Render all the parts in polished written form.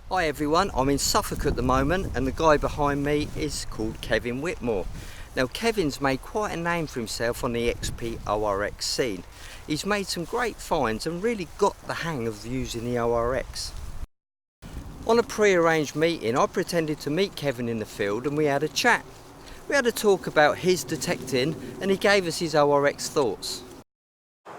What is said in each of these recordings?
Hi everyone, I'm in Suffolk at the moment and the guy behind me is called Kevin Whitmore. Now Kevin's made quite a name for himself on the XP ORX scene. He's made some great finds and really got the hang of using the ORX. On a pre-arranged meeting I pretended to meet Kevin in the field and we had a chat. We had a talk about his detecting and he gave us his ORX thoughts.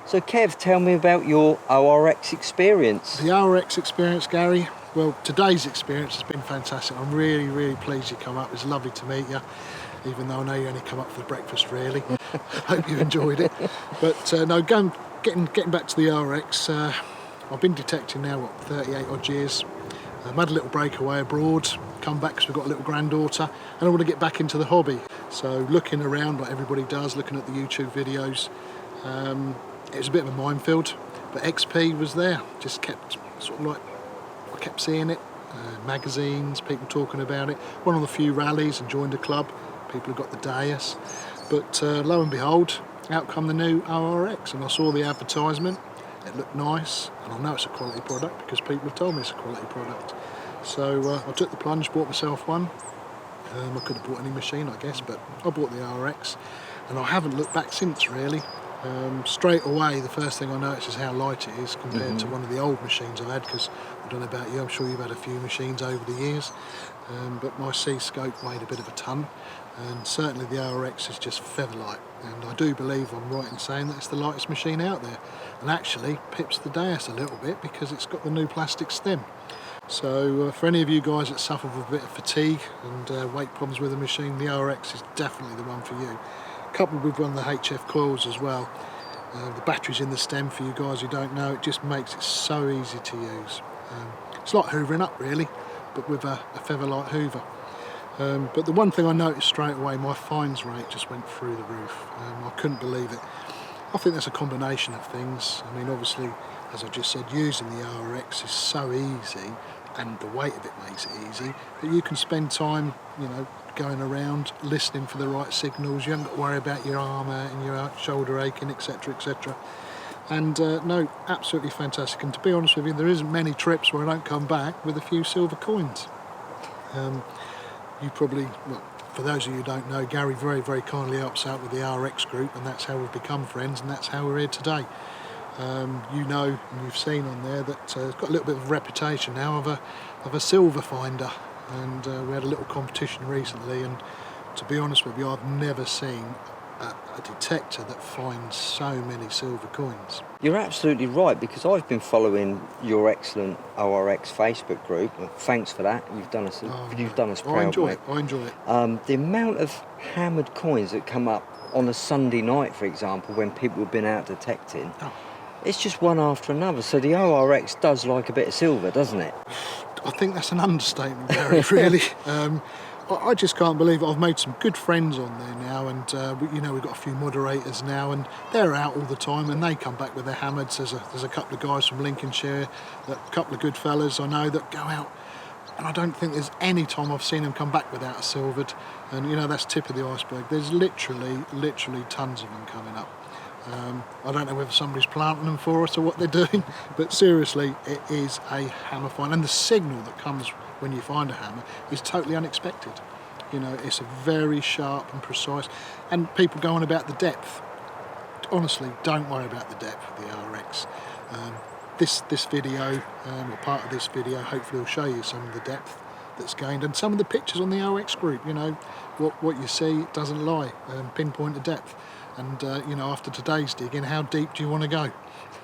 So Kev, tell me about your ORX experience. The ORX experience, Gary? Well, today's experience has been fantastic. I'm really pleased you come up. It's lovely to meet you, even though I know you only come up for the breakfast, really. Hope you enjoyed it. But no, getting back to the ORX, I've been detecting now, what, 38 odd years. I've had a little breakaway abroad, come back because we've got a little granddaughter, and I want to get back into the hobby. So looking around like everybody does, looking at the YouTube videos, it was a bit of a minefield, but XP was there, just kept sort of like, I kept seeing it, magazines, people talking about it. Went on a few rallies and joined a club. People have got the dais. But lo and behold, out come the new ORX, and I saw the advertisement. It looked nice, and I know it's a quality product because people have told me it's a quality product. So I took the plunge, bought myself one. I could have bought any machine, I guess, but I bought the ORX, and I haven't looked back since, really. Straight away, the first thing I noticed is how light it is compared to one of the old machines I had, because I don't know about you, I'm sure you've had a few machines over the years, but my C-scope weighed a bit of a ton, and certainly the ORX is just feather light, and I do believe I'm right in saying that it's the lightest machine out there, and actually pips the dais a little bit because it's got the new plastic stem. So for any of you guys that suffer with a bit of fatigue and weight problems with the machine, the ORX is definitely the one for you. Coupled with one of the HF coils as well. The battery's in the stem, for you guys who don't know. It just makes it so easy to use. It's like hoovering up really, but with a featherlight hoover. But the one thing I noticed straight away, my finds rate just went through the roof. I couldn't believe it. I think that's a combination of things. I mean, obviously, as I just said, using the ORX is so easy, and the weight of it makes it easy, that you can spend time, you know, going around listening for the right signals. You haven't got to worry about your arm and your shoulder aching, etc, etc. And no, absolutely fantastic. And to be honest with you, there isn't many trips where I don't come back with a few silver coins. You probably, well, for those of you who don't know, Gary very kindly helps out with the RX group, and that's how we've become friends, and that's how we're here today. You know, and you've seen on there that it's got a little bit of reputation now of a silver finder, and we had a little competition recently, and to be honest with you, I've never seen a detector that finds so many silver coins. You're absolutely right, because I've been following your excellent ORX Facebook group. Thanks for that. You've done us proud, I enjoy mate. it. I enjoy it. The amount of hammered coins that come up on a Sunday night, for example, when people have been out detecting, it's just one after another. So the ORX does like a bit of silver, doesn't it? I think that's an understatement, Gary, really. I just can't believe it. I've made some good friends on there now, and you know, we've got a few moderators now, and they're out all the time, and they come back with their hammers. There's a couple of guys from Lincolnshire, a couple of good fellas I know that go out, and I don't think there's any time I've seen them come back without a silvered. And you know, that's tip of the iceberg. There's literally tons of them coming up. I don't know whether somebody's planting them for us or what they're doing, but seriously, it is a hammer find, and the signal that comes when you find a hammer is totally unexpected. You know, it's a very sharp and precise, and people go on about the depth. Honestly, don't worry about the depth of the RX. This video, or part of this video, hopefully will show you some of the depth that's gained, and some of the pictures on the OX group. You know, what you see doesn't lie. Pinpoint the depth. And you know, after today's digging, how deep do you want to go?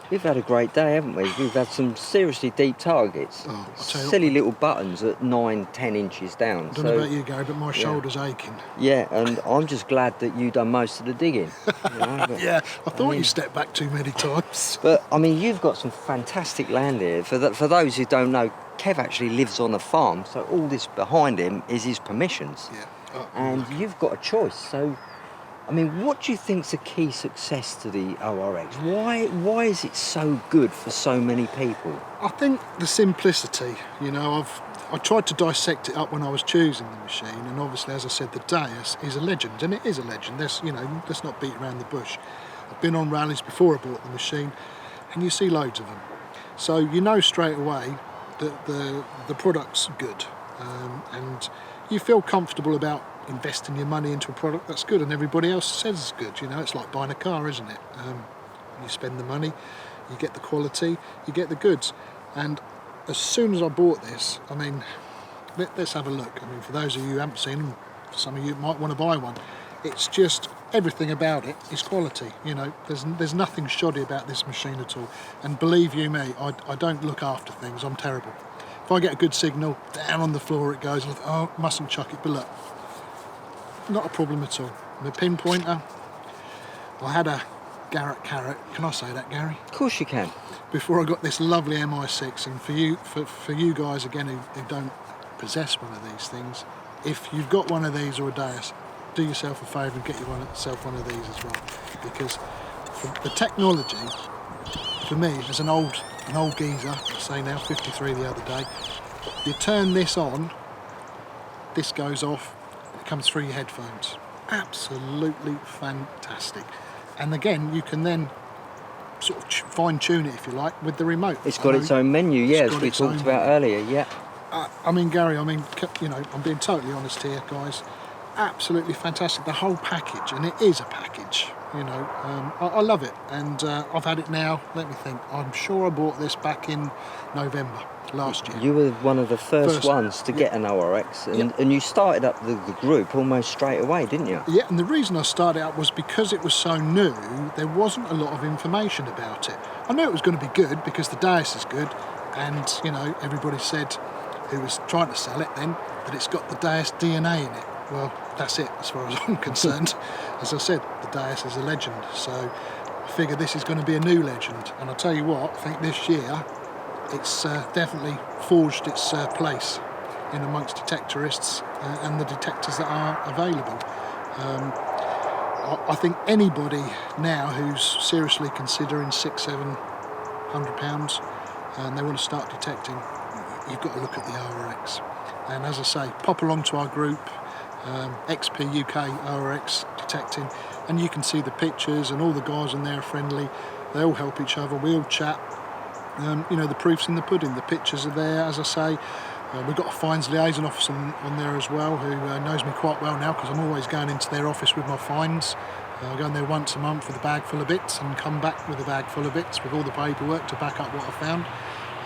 We've had a great day, haven't we? We've had some seriously deep targets. Oh, I'll tell you silly little buttons at 9-10 inches down. I don't know about you, Gary, but my shoulder's aching. Yeah, and I'm just glad that you done most of the digging. You know, but, yeah, I thought you stepped back too many times. But I mean, you've got some fantastic land here. For those who don't know, Kev actually lives on a farm, so all this behind him is his permissions. Yeah. And you've got a choice. So I mean, what do you think's the key success to the ORX? Why is it so good for so many people? I think the simplicity, you know, I tried to dissect it up when I was choosing the machine, and obviously, as I said, the Deus is a legend, and it is a legend. Let's not beat around the bush. I've been on rallies before I bought the machine, and you see loads of them. So you know straight away that the product's good, and you feel comfortable about investing your money into a product that's good, and everybody else says it's good. You know, it's like buying a car, isn't it? You spend the money, you get the quality, you get the goods. And as soon as I bought this, I mean, let's have a look. I mean, for those of you who haven't seen them, some of you might want to buy one. It's just everything about it is quality. You know, there's nothing shoddy about this machine at all. And believe you me, I don't look after things. I'm terrible. If I get a good signal, down on the floor it goes. And oh, mustn't chuck it. But look, not a problem at all. The pinpointer, I had a Garrett Carrot. Can I say that, Gary? Of course you can. Before I got this lovely MI6, and for you guys again who don't possess one of these things, if you've got one of these or a Deus, do yourself a favour and get yourself one of these as well, because the technology, for me, as an old geezer, I say now, 53 the other day, you turn this on, this goes off, it comes through your headphones. Absolutely fantastic. And again, you can then sort of fine-tune it, if you like, with the remote. It's got its own menu, yeah, as we talked about earlier, yeah. I mean, Gary, you know, I'm being totally honest here, guys. Absolutely fantastic, the whole package, and it is a package, you know. I love it, and I've had it now, let me think, I'm sure I bought this back in November last year. You were one of the first ones to get an ORX, and you started up the group almost straight away, didn't you? Yeah, and the reason I started out was because it was so new, there wasn't a lot of information about it. I knew it was going to be good because the Deus is good, and, you know, everybody said, who was trying to sell it then, that it's got the Deus DNA in it. Well, that's it as far as I'm concerned. As I said, the Deus is a legend, so I figure this is going to be a new legend. And I'll tell you what, I think this year it's definitely forged its place in amongst detectorists and the detectors that are available. I think anybody now who's seriously considering £600-700 and they want to start detecting, you've got to look at the ORX. And as I say, pop along to our group, XP ORX detecting, and you can see the pictures, and all the guys on there are friendly. They all help each other, we all chat. You know, the proof's in the pudding, the pictures are there, as I say. We've got a fines liaison officer on there as well, who knows me quite well now, because I'm always going into their office with my fines. I go in there once a month with a bag full of bits and come back with a bag full of bits with all the paperwork to back up what I found,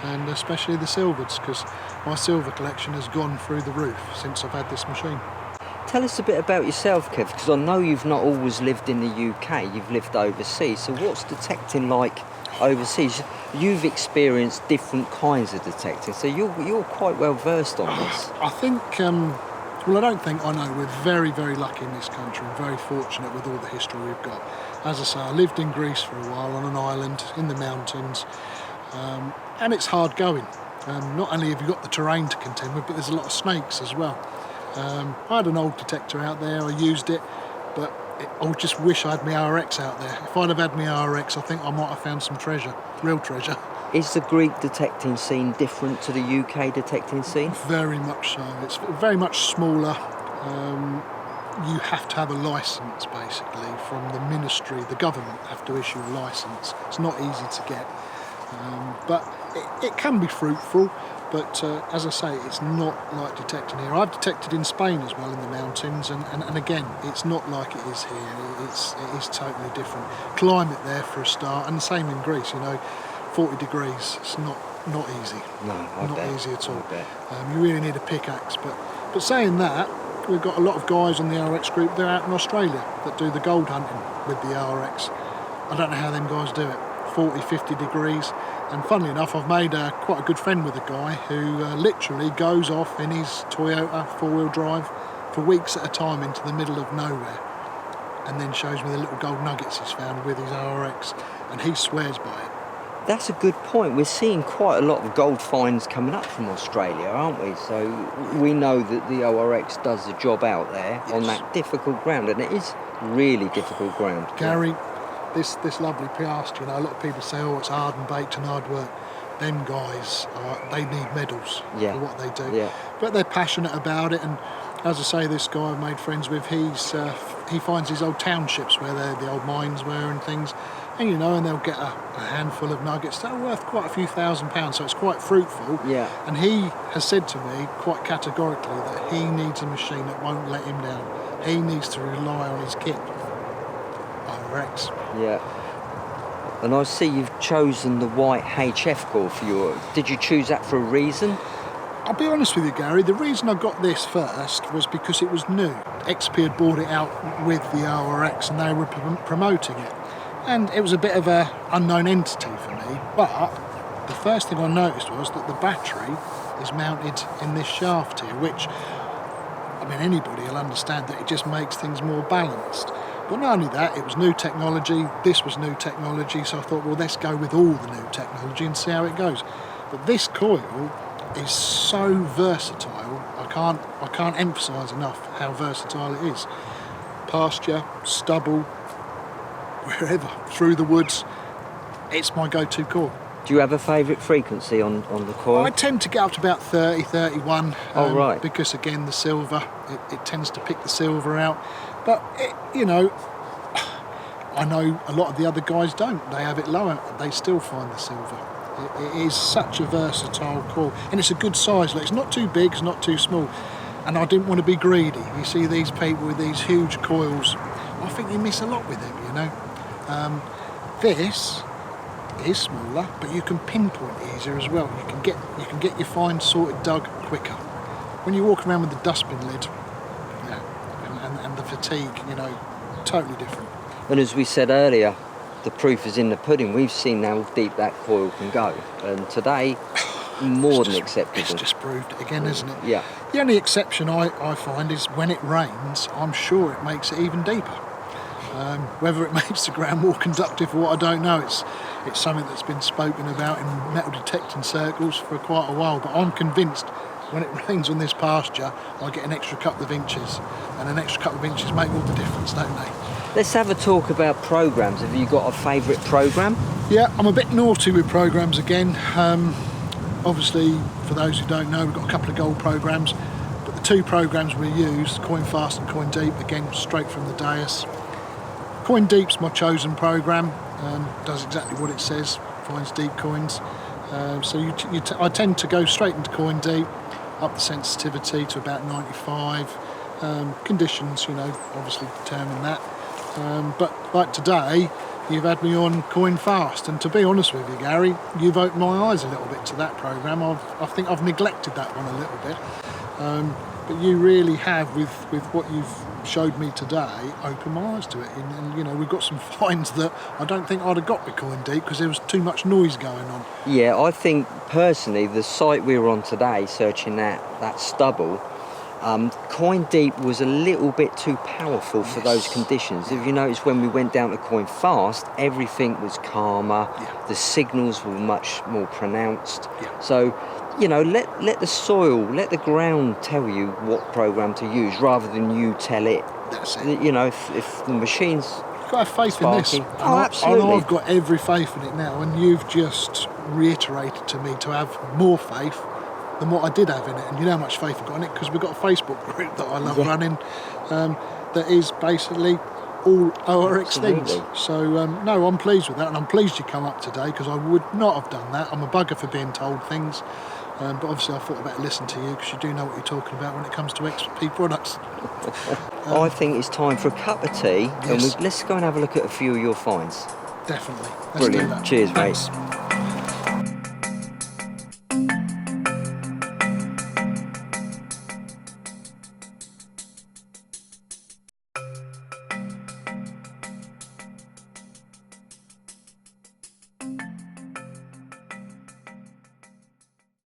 and especially the silvers, because my silver collection has gone through the roof since I've had this machine. Tell us a bit about yourself, Kev, because I know you've not always lived in the UK, you've lived overseas, so what's detecting like overseas? You've experienced different kinds of detecting, so you're quite well versed on this. I think, well, I don't think I know. We're very, very lucky in this country and very fortunate with all the history we've got. As I say, I lived in Greece for a while on an island in the mountains, and it's hard going. Not only have you got the terrain to contend with, but there's a lot of snakes as well. I had an old detector out there, I used it, but I just wish I had my RX out there. If I'd have had my RX, I think I might have found some treasure, real treasure. Is the Greek detecting scene different to the UK detecting scene? Very much so. It's very much smaller. You have to have a licence, basically, from the ministry. The government have to issue a licence. It's not easy to get, but it can be fruitful. But as I say, it's not like detecting here. I've detected in Spain as well in the mountains, and again, it's not like it is here. It is totally different. Climate there for a start, and the same in Greece. You know, 40 degrees. It's not easy. No, not easy at all. I bet. You really need a pickaxe. But saying that, we've got a lot of guys on the RX group. They're out in Australia that do the gold hunting with the RX. I don't know how them guys do it. 40, 50 degrees. And funnily enough, I've made quite a good friend with a guy who literally goes off in his Toyota four-wheel drive for weeks at a time into the middle of nowhere, and then shows me the little gold nuggets he's found with his RX, and he swears by it. That's a good point. We're seeing quite a lot of gold finds coming up from Australia, aren't we? So we know that the ORX does the job out there on that difficult ground, and it is really difficult ground. Gary, this lovely pasture, you know, a lot of people say, oh, it's hard and baked and hard work. Them guys, they need medals for what they do. Yeah. But they're passionate about it, and as I say, this guy I've made friends with, he finds these old townships where the old mines were and things, and you know, and they'll get a handful of nuggets that are worth quite a few £1,000s, so it's quite fruitful. Yeah. And he has said to me quite categorically that he needs a machine that won't let him down. He needs to rely on his kit. ORX. Yeah. And I see you've chosen the white HF core for your... Did you choose that for a reason? I'll be honest with you, Gary, the reason I got this first was because it was new. XP had bought it out with the ORX and they were promoting it. And it was a bit of an unknown entity for me. But the first thing I noticed was that the battery is mounted in this shaft here, which, I mean, anybody will understand that it just makes things more balanced. But not only that, it was new technology, this was new technology, so I thought, well, let's go with all the new technology and see how it goes. But this coil is so versatile, I can't emphasise enough how versatile it is. Pasture, stubble, wherever, through the woods, it's my go-to coil. Do you have a favourite frequency on the coil? I tend to get up to about 30, 31, right. Because again, the silver, it tends to pick the silver out. But, you know, I know a lot of the other guys don't. They have it lower, they still find the silver. It is such a versatile coil, and it's a good size. Like, it's not too big, it's not too small. And I didn't want to be greedy. You see these people with these huge coils, I think you miss a lot with them, you know. This is smaller, but you can pinpoint easier as well. You can get your finds sorted, dug quicker. When you walk around with the dustbin lid, and the fatigue, you know, totally different. And as we said earlier, the proof is in the pudding. We've seen how deep that coil can go, and today, more than acceptable. It's just proved it again, isn't it? Yeah. The only exception I find is when it rains, I'm sure it makes it even deeper. Whether it makes the ground more conductive or what, I don't know. It's something that's been spoken about in metal detecting circles for quite a while, but I'm convinced when it rains on this pasture, I get an extra couple of inches, and an extra couple of inches make all the difference, don't they? Let's have a talk about programs. Have you got a favourite program? Yeah, I'm a bit naughty with programs again. Obviously, for those who don't know, we've got a couple of gold programs, but the two programs we use, Coin Fast and Coin Deep, again straight from the dais. Coin Deep's my chosen program. Does exactly what it says, finds deep coins. So I tend to go straight into Coin Deep, up the sensitivity to about 95. Conditions, you know, obviously determine that. But like today, you've had me on Coin Fast, and to be honest with you, Gary, you've opened my eyes a little bit to that program. I think I've neglected that one a little bit, but you really have, with what you've showed me today, opened my eyes to it. And you know, we've got some finds that I don't think I'd have got with Coin Deep because there was too much noise going on. Yeah, I think personally the site we were on today, searching that stubble, Coin Deep was a little bit too powerful for those conditions. If you notice, when we went down to Coin Fast, everything was calmer, the signals were much more pronounced. So, you know, let the soil, let the ground tell you what program to use rather than you tell it. That's it. You know, if the machine's You've got to have faith sparky. in this. Oh, absolutely. I've got every faith in it now, and you've just reiterated to me to have more faith than what I did have in it. And you know how much faith I've got in it, because we've got a Facebook group that I love running, that is basically all ORX things. So no, I'm pleased with that, and I'm pleased you come up today, because I would not have done that. I'm a bugger for being told things, but obviously I thought I'd better listen to you, because you do know what you're talking about when it comes to XP products. I think it's time for a cup of tea, and let's go and have a look at a few of your finds. Definitely. Let's Brilliant. do that. Cheers, Thanks. mate.